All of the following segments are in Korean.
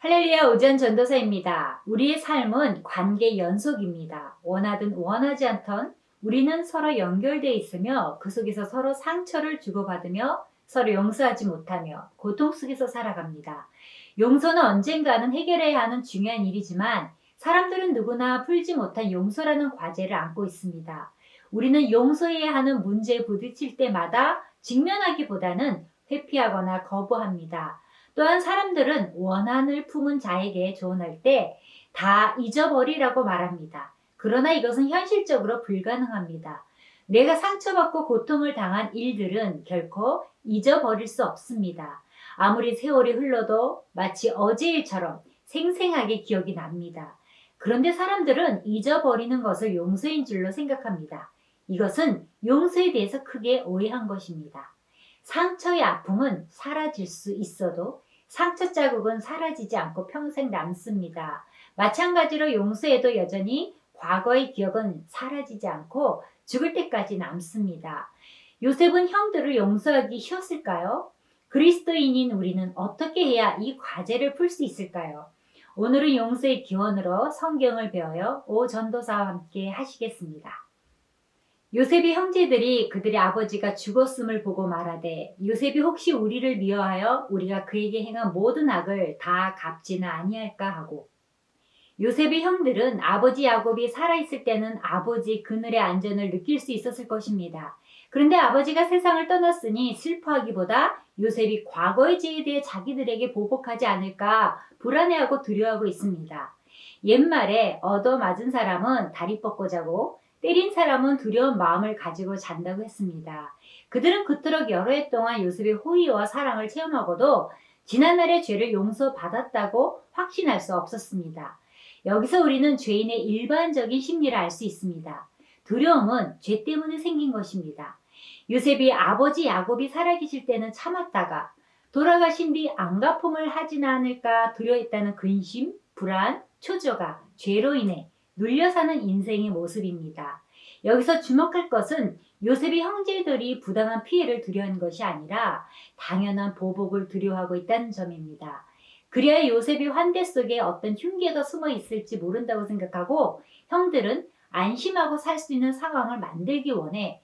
할렐루야, 오전 전도사입니다. 우리의 삶은 관계 연속입니다. 원하든 원하지 않던 우리는 서로 연결되어 있으며 그 속에서 서로 상처를 주고받으며 서로 용서하지 못하며 고통 속에서 살아갑니다. 용서는 언젠가는 해결해야 하는 중요한 일이지만 사람들은 누구나 풀지 못한 용서라는 과제를 안고 있습니다. 우리는 용서해야 하는 문제에 부딪힐 때마다 직면하기보다는 회피하거나 거부합니다. 또한 사람들은 원한을 품은 자에게 조언할 때 다 잊어버리라고 말합니다. 그러나 이것은 현실적으로 불가능합니다. 내가 상처받고 고통을 당한 일들은 결코 잊어버릴 수 없습니다. 아무리 세월이 흘러도 마치 어제 일처럼 생생하게 기억이 납니다. 그런데 사람들은 잊어버리는 것을 용서인 줄로 생각합니다. 이것은 용서에 대해서 크게 오해한 것입니다. 상처의 아픔은 사라질 수 있어도 상처 자국은 사라지지 않고 평생 남습니다. 마찬가지로 용서해도 여전히 과거의 기억은 사라지지 않고 죽을 때까지 남습니다. 요셉은 형들을 용서하기 쉬웠을까요? 그리스도인인 우리는 어떻게 해야 이 과제를 풀 수 있을까요? 오늘은 용서의 기원으로 성경을 배워요. 오 전도사와 함께 하시겠습니다. 요셉의 형제들이 그들의 아버지가 죽었음을 보고 말하되 요셉이 혹시 우리를 미워하여 우리가 그에게 행한 모든 악을 다 갚지는 아니할까 하고, 요셉의 형들은 아버지 야곱이 살아있을 때는 아버지 그늘의 안전을 느낄 수 있었을 것입니다. 그런데 아버지가 세상을 떠났으니 슬퍼하기보다 요셉이 과거의 죄에 대해 자기들에게 보복하지 않을까 불안해하고 두려워하고 있습니다. 옛말에 얻어맞은 사람은 다리 뻗고 자고 때린 사람은 두려운 마음을 가지고 잔다고 했습니다. 그들은 그토록 여러 해 동안 요셉의 호의와 사랑을 체험하고도 지난날의 죄를 용서받았다고 확신할 수 없었습니다. 여기서 우리는 죄인의 일반적인 심리를 알 수 있습니다. 두려움은 죄 때문에 생긴 것입니다. 요셉이 아버지 야곱이 살아계실 때는 참았다가 돌아가신 뒤 안갚음을 하지는 않을까 두려워했다는 근심, 불안, 초조가 죄로 인해 눌려 사는 인생의 모습입니다. 여기서 주목할 것은 요셉의 형제들이 부당한 피해를 두려워한 것이 아니라 당연한 보복을 두려워하고 있다는 점입니다. 그래야 요셉의 환대 속에 어떤 흉계가 숨어 있을지 모른다고 생각하고 형들은 안심하고 살 수 있는 상황을 만들기 원해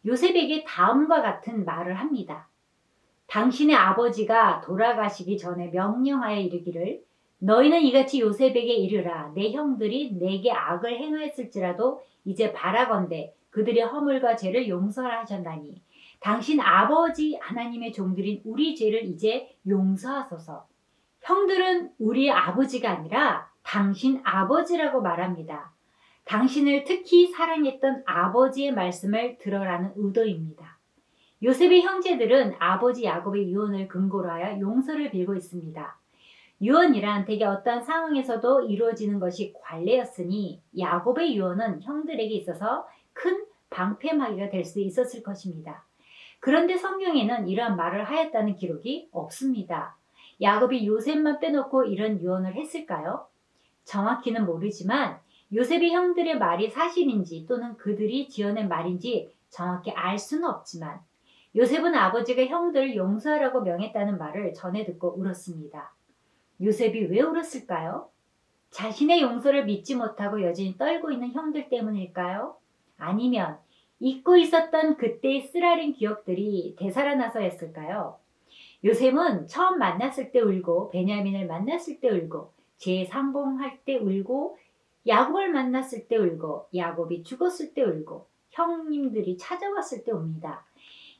요셉에게 다음과 같은 말을 합니다. 당신의 아버지가 돌아가시기 전에 명령하여 이르기를 너희는 이같이 요셉에게 이르라. 내 형들이 내게 악을 행하였을지라도 이제 바라건대 그들의 허물과 죄를 용서하라 하셨나니 당신 아버지 하나님의 종들인 우리 죄를 이제 용서하소서. 형들은 우리 아버지가 아니라 당신 아버지라고 말합니다. 당신을 특히 사랑했던 아버지의 말씀을 들어라는 의도입니다. 요셉의 형제들은 아버지 야곱의 유언을 근거로 하여 용서를 빌고 있습니다. 유언이란 대개 어떠한 상황에서도 이루어지는 것이 관례였으니 야곱의 유언은 형들에게 있어서 큰 방패막이가 될 수 있었을 것입니다. 그런데 성경에는 이러한 말을 하였다는 기록이 없습니다. 야곱이 요셉만 빼놓고 이런 유언을 했을까요? 정확히는 모르지만 요셉의 형들의 말이 사실인지 또는 그들이 지어낸 말인지 정확히 알 수는 없지만 요셉은 아버지가 형들을 용서하라고 명했다는 말을 전해 듣고 울었습니다. 요셉이 왜 울었을까요? 자신의 용서를 믿지 못하고 여전히 떨고 있는 형들 때문일까요? 아니면 잊고 있었던 그때의 쓰라린 기억들이 되살아나서였을까요? 요셉은 처음 만났을 때 울고 베냐민을 만났을 때 울고 재상봉할 때 울고 야곱을 만났을 때 울고 야곱이 죽었을 때 울고 형님들이 찾아왔을 때 웁니다.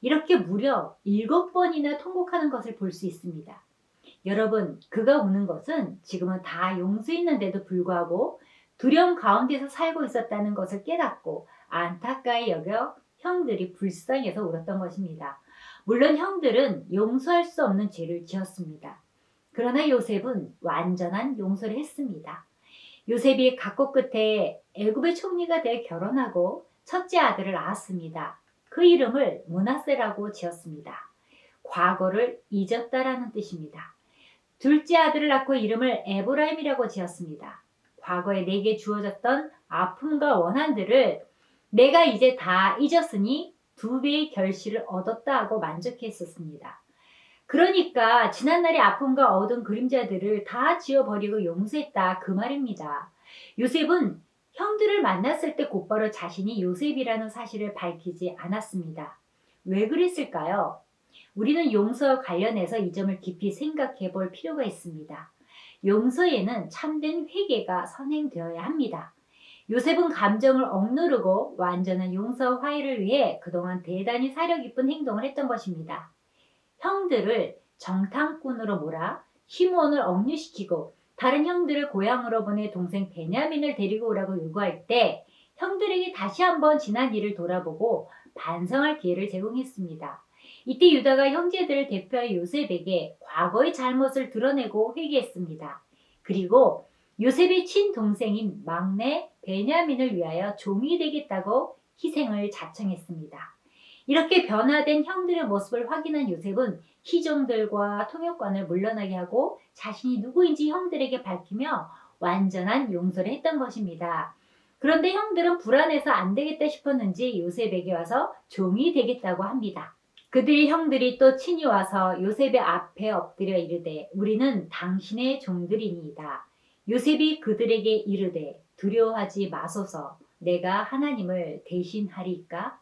이렇게 무려 7번이나 통곡하는 것을 볼 수 있습니다. 여러분, 그가 우는 것은 지금은 다 용서했는데도 불구하고 두려움 가운데서 살고 있었다는 것을 깨닫고 안타까이 여겨 형들이 불쌍해서 울었던 것입니다. 물론 형들은 용서할 수 없는 죄를 지었습니다. 그러나 요셉은 완전한 용서를 했습니다. 요셉이 각고 끝에 애굽의 총리가 되어 결혼하고 첫째 아들을 낳았습니다. 그 이름을 므낫세라고 지었습니다. 과거를 잊었다라는 뜻입니다. 둘째 아들을 낳고 이름을 에브라임이라고 지었습니다. 과거에 내게 주어졌던 아픔과 원한들을 내가 이제 다 잊었으니 2배의 결실을 얻었다 하고 만족했었습니다. 그러니까 지난날의 아픔과 얻은 그림자들을 다 지워버리고 용서했다 그 말입니다. 요셉은 형들을 만났을 때 곧바로 자신이 요셉이라는 사실을 밝히지 않았습니다. 왜 그랬을까요? 우리는 용서와 관련해서 이 점을 깊이 생각해 볼 필요가 있습니다. 용서에는 참된 회개가 선행되어야 합니다. 요셉은 감정을 억누르고 완전한 용서와 화해를 위해 그동안 대단히 사려 깊은 행동을 했던 것입니다. 형들을 정탐꾼으로 몰아 시므온을 억류시키고 다른 형들을 고향으로 보내 동생 베냐민을 데리고 오라고 요구할 때 형들에게 다시 한번 지난 일을 돌아보고 반성할 기회를 제공했습니다. 이때 유다가 형제들을 대표하여 요셉에게 과거의 잘못을 드러내고 회개했습니다. 그리고 요셉의 친동생인 막내 베냐민을 위하여 종이 되겠다고 희생을 자청했습니다. 이렇게 변화된 형들의 모습을 확인한 요셉은 희종들과 통역관을 물러나게 하고 자신이 누구인지 형들에게 밝히며 완전한 용서를 했던 것입니다. 그런데 형들은 불안해서 안 되겠다 싶었는지 요셉에게 와서 종이 되겠다고 합니다. 그들의 형들이 또 친히 와서 요셉의 앞에 엎드려 이르되 우리는 당신의 종들이니이다. 요셉이 그들에게 이르되 두려워하지 마소서 내가 하나님을 대신하리이까.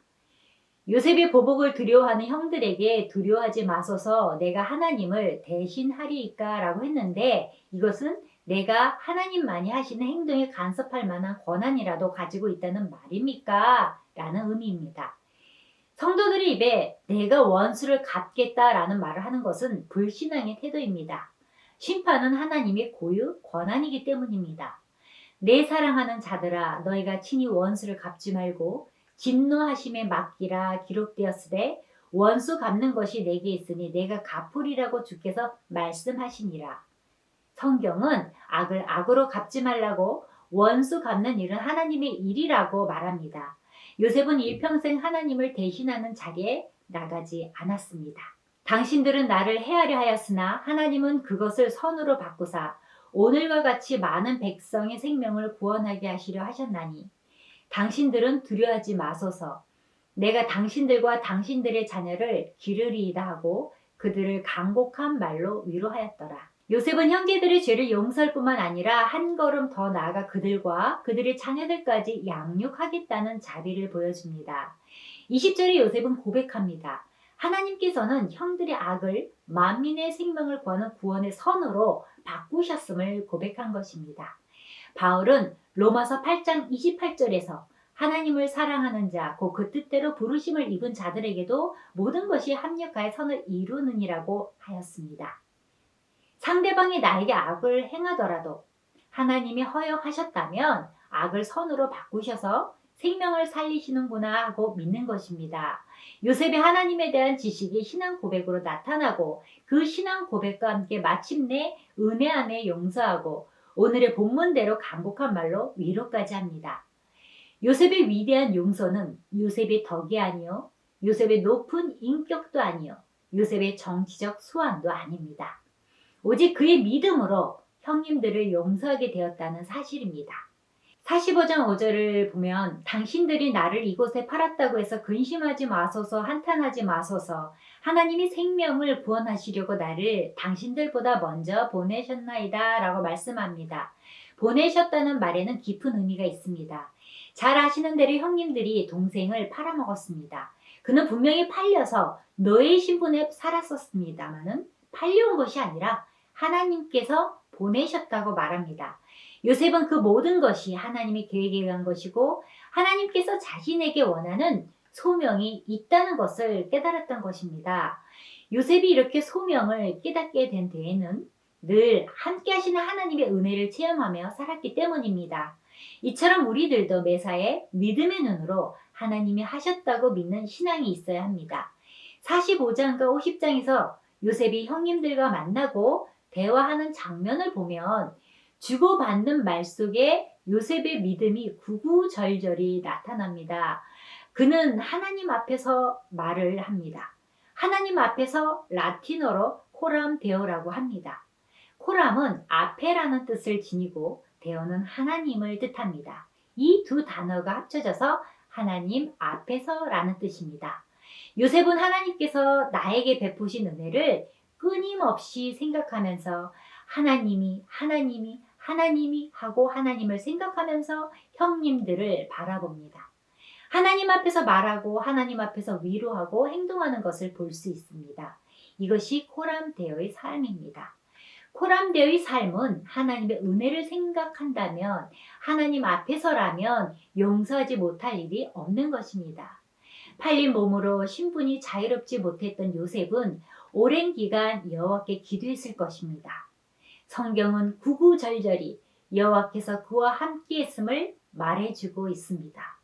요셉의 보복을 두려워하는 형들에게 두려워하지 마소서 내가 하나님을 대신하리이까 라고 했는데 이것은 내가 하나님만이 하시는 행동에 간섭할 만한 권한이라도 가지고 있다는 말입니까? 라는 의미입니다. 성도들의 입에 내가 원수를 갚겠다라는 말을 하는 것은 불신앙의 태도입니다. 심판은 하나님의 고유 권한이기 때문입니다. 내 사랑하는 자들아 너희가 친히 원수를 갚지 말고 진노하심에 맡기라 기록되었으되 원수 갚는 것이 내게 있으니 내가 갚으리라고 주께서 말씀하시니라. 성경은 악을 악으로 갚지 말라고 원수 갚는 일은 하나님의 일이라고 말합니다. 요셉은 일평생 하나님을 대신하는 자리에 나가지 않았습니다. 당신들은 나를 해하려 하였으나 하나님은 그것을 선으로 바꾸사 오늘과 같이 많은 백성의 생명을 구원하게 하시려 하셨나니 당신들은 두려워하지 마소서 내가 당신들과 당신들의 자녀를 기르리이다 하고 그들을 강복한 말로 위로하였더라. 요셉은 형제들의 죄를 용서할 뿐만 아니라 한 걸음 더 나아가 그들과 그들의 자녀들까지 양육하겠다는 자비를 보여줍니다. 20절에 요셉은 고백합니다. 하나님께서는 형들의 악을 만민의 생명을 구하는 구원의 선으로 바꾸셨음을 고백한 것입니다. 바울은 로마서 8장 28절에서 하나님을 사랑하는 자, 곧 그 뜻대로 부르심을 입은 자들에게도 모든 것이 합력하여 선을 이루느니라고 하였습니다. 상대방이 나에게 악을 행하더라도 하나님이 허용하셨다면 악을 선으로 바꾸셔서 생명을 살리시는구나 하고 믿는 것입니다. 요셉의 하나님에 대한 지식이 신앙 고백으로 나타나고 그 신앙 고백과 함께 마침내 은혜 안에 용서하고 오늘의 본문대로 강복한 말로 위로까지 합니다. 요셉의 위대한 용서는 요셉의 덕이 아니요 요셉의 높은 인격도 아니요 요셉의 정치적 수완도 아닙니다. 오직 그의 믿음으로 형님들을 용서하게 되었다는 사실입니다. 45장 5절을 보면 당신들이 나를 이곳에 팔았다고 해서 근심하지 마소서 한탄하지 마소서 하나님이 생명을 구원하시려고 나를 당신들보다 먼저 보내셨나이다 라고 말씀합니다. 보내셨다는 말에는 깊은 의미가 있습니다. 잘 아시는 대로 형님들이 동생을 팔아먹었습니다. 그는 분명히 팔려서 노예의 신분에 살았었습니다마는 팔려온 것이 아니라 하나님께서 보내셨다고 말합니다. 요셉은 그 모든 것이 하나님의 계획에 의한 것이고 하나님께서 자신에게 원하는 소명이 있다는 것을 깨달았던 것입니다. 요셉이 이렇게 소명을 깨닫게 된 데에는 늘 함께 하시는 하나님의 은혜를 체험하며 살았기 때문입니다. 이처럼 우리들도 매사에 믿음의 눈으로 하나님이 하셨다고 믿는 신앙이 있어야 합니다. 45장과 50장에서 요셉이 형님들과 만나고 대화하는 장면을 보면 주고받는 말 속에 요셉의 믿음이 구구절절히 나타납니다. 그는 하나님 앞에서 말을 합니다. 하나님 앞에서 라틴어로 코람 데오라고 합니다. 코람은 앞에라는 뜻을 지니고 데오는 하나님을 뜻합니다. 이 두 단어가 합쳐져서 하나님 앞에서라는 뜻입니다. 요셉은 하나님께서 나에게 베푸신 은혜를 끊임없이 생각하면서 하나님이 하고 하나님을 생각하면서 형님들을 바라봅니다. 하나님 앞에서 말하고 하나님 앞에서 위로하고 행동하는 것을 볼 수 있습니다. 이것이 코람데오의 삶입니다. 코람데오의 삶은 하나님의 은혜를 생각한다면, 하나님 앞에서라면 용서하지 못할 일이 없는 것입니다. 팔린 몸으로 신분이 자유롭지 못했던 요셉은 오랜 기간 여호와께 기도했을 것입니다. 성경은 구구절절히 여호와께서 그와 함께했음을 말해주고 있습니다.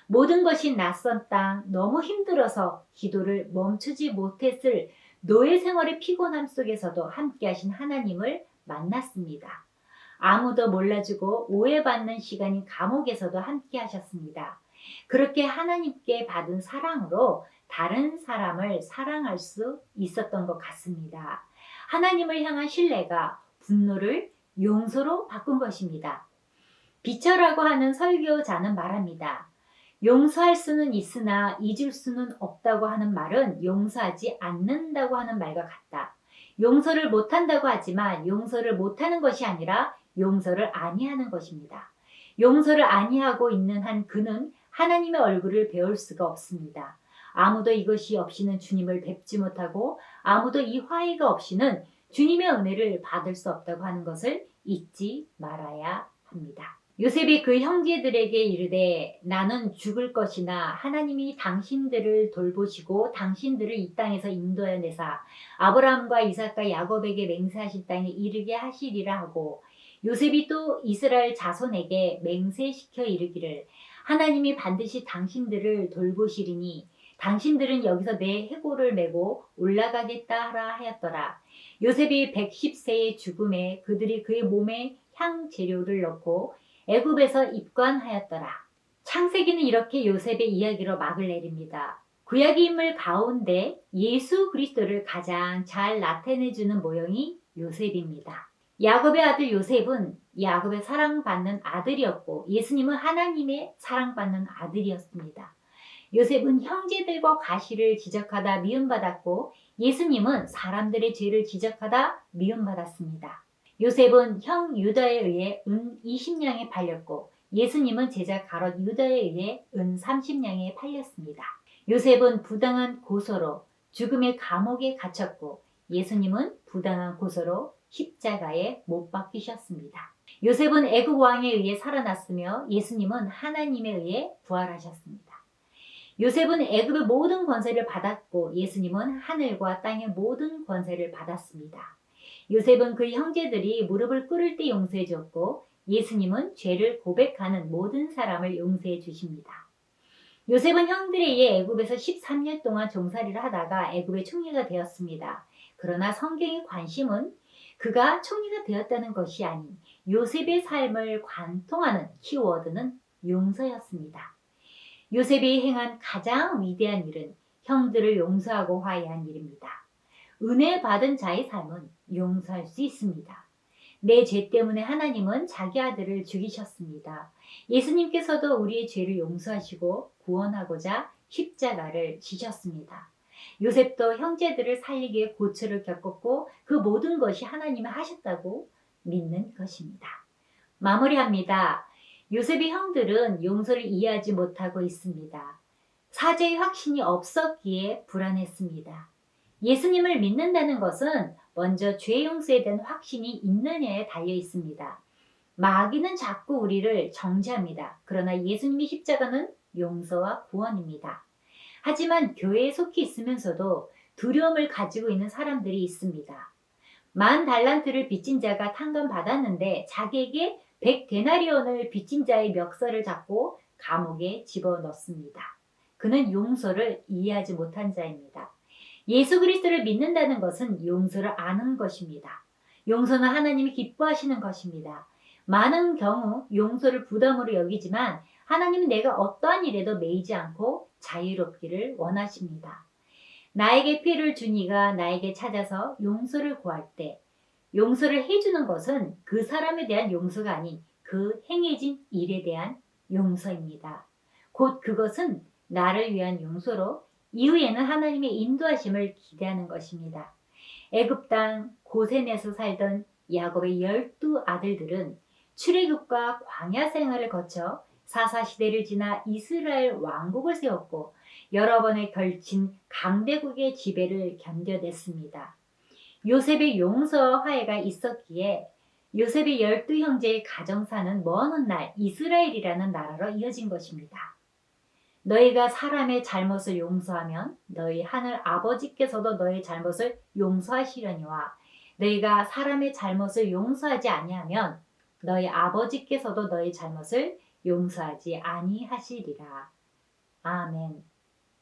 모든 것이 낯선 땅, 너무 힘들어서 기도를 멈추지 못했을 노예 생활의 피곤함 속에서도 함께하신 하나님을 만났습니다. 아무도 몰라주고 오해받는 시간인 감옥에서도 함께하셨습니다. 그렇게 하나님께 받은 사랑으로 다른 사람을 사랑할 수 있었던 것 같습니다. 하나님을 향한 신뢰가 분노를 용서로 바꾼 것입니다. 비처라고 하는 설교자는 말합니다. 용서할 수는 있으나 잊을 수는 없다고 하는 말은 용서하지 않는다고 하는 말과 같다. 용서를 못한다고 하지만 용서를 못하는 것이 아니라 용서를 아니하는 것입니다. 용서를 아니하고 있는 한 그는 하나님의 얼굴을 배울 수가 없습니다. 아무도 이것이 없이는 주님을 뵙지 못하고 아무도 이 화해가 없이는 주님의 은혜를 받을 수 없다고 하는 것을 잊지 말아야 합니다. 요셉이 그 형제들에게 이르되 나는 죽을 것이나 하나님이 당신들을 돌보시고 당신들을 이 땅에서 인도하여 내사 아브라함과 이삭과 야곱에게 맹세하신 땅에 이르게 하시리라 하고, 요셉이 또 이스라엘 자손에게 맹세시켜 이르기를 하나님이 반드시 당신들을 돌보시리니 당신들은 여기서 내 해골을 메고 올라가겠다 하라 하였더라. 요셉이 110세의 죽음에 그들이 그의 몸에 향 재료를 넣고 애굽에서 입관하였더라. 창세기는 이렇게 요셉의 이야기로 막을 내립니다. 구약의 인물 가운데 예수 그리스도를 가장 잘 나타내주는 모형이 요셉입니다. 야곱의 아들 요셉은 야곱의 사랑받는 아들이었고 예수님은 하나님의 사랑받는 아들이었습니다. 요셉은 형제들과 과실을 지적하다 미움받았고 예수님은 사람들의 죄를 지적하다 미움받았습니다. 요셉은 형 유다에 의해 은 20냥에 팔렸고 예수님은 제자 가롯 유다에 의해 은 30냥에 팔렸습니다. 요셉은 부당한 고소로 죽음의 감옥에 갇혔고 예수님은 부당한 고소로 십자가에 못 박히셨습니다. 요셉은 애굽 왕에 의해 살아났으며 예수님은 하나님에 의해 부활하셨습니다. 요셉은 애굽의 모든 권세를 받았고 예수님은 하늘과 땅의 모든 권세를 받았습니다. 요셉은 그 형제들이 무릎을 꿇을 때 용서해 주었고 예수님은 죄를 고백하는 모든 사람을 용서해 주십니다. 요셉은 형들에 의해 애굽에서 13년 동안 종살이를 하다가 애굽의 총리가 되었습니다. 그러나 성경의 관심은 그가 총리가 되었다는 것이 아닌 요셉의 삶을 관통하는 키워드는 용서였습니다. 요셉이 행한 가장 위대한 일은 형들을 용서하고 화해한 일입니다. 은혜 받은 자의 삶은 용서할 수 있습니다. 내 죄 때문에 하나님은 자기 아들을 죽이셨습니다. 예수님께서도 우리의 죄를 용서하시고 구원하고자 십자가를 지셨습니다. 요셉도 형제들을 살리기 위해 고초를 겪었고 그 모든 것이 하나님이 하셨다고 믿는 것입니다. 마무리합니다. 요셉의 형들은 용서를 이해하지 못하고 있습니다. 사죄의 확신이 없었기에 불안했습니다. 예수님을 믿는다는 것은 먼저 죄 용서에 대한 확신이 있느냐에 달려 있습니다. 마귀는 자꾸 우리를 정죄합니다. 그러나 예수님의 십자가는 용서와 구원입니다. 하지만 교회에 속해 있으면서도 두려움을 가지고 있는 사람들이 있습니다. 10달란트를 빚진 자가 탕감받았는데 자기에게 100데나리온을 빚진 자의 멱살을 잡고 감옥에 집어넣습니다. 그는 용서를 이해하지 못한 자입니다. 예수 그리스도를 믿는다는 것은 용서를 아는 것입니다. 용서는 하나님이 기뻐하시는 것입니다. 많은 경우 용서를 부담으로 여기지만 하나님은 내가 어떠한 일에도 매이지 않고 자유롭기를 원하십니다. 나에게 피해를 준 이가 나에게 찾아서 용서를 구할 때 용서를 해주는 것은 그 사람에 대한 용서가 아닌 그 행해진 일에 대한 용서입니다. 곧 그것은 나를 위한 용서로 이후에는 하나님의 인도하심을 기대하는 것입니다. 애굽 땅 고센에서 살던 야곱의 12아들들은 출애굽과 광야 생활을 거쳐 사사시대를 지나 이스라엘 왕국을 세웠고 여러 번에 걸친 강대국의 지배를 견뎌냈습니다. 요셉의 용서와 화해가 있었기에 요셉의 12형제의 가정사는 먼 훗날 이스라엘이라는 나라로 이어진 것입니다. 너희가 사람의 잘못을 용서하면 너희 하늘 아버지께서도 너희 잘못을 용서하시려니와 너희가 사람의 잘못을 용서하지 아니하면 너희 아버지께서도 너희 잘못을 용서하지 아니하시리라. 아멘.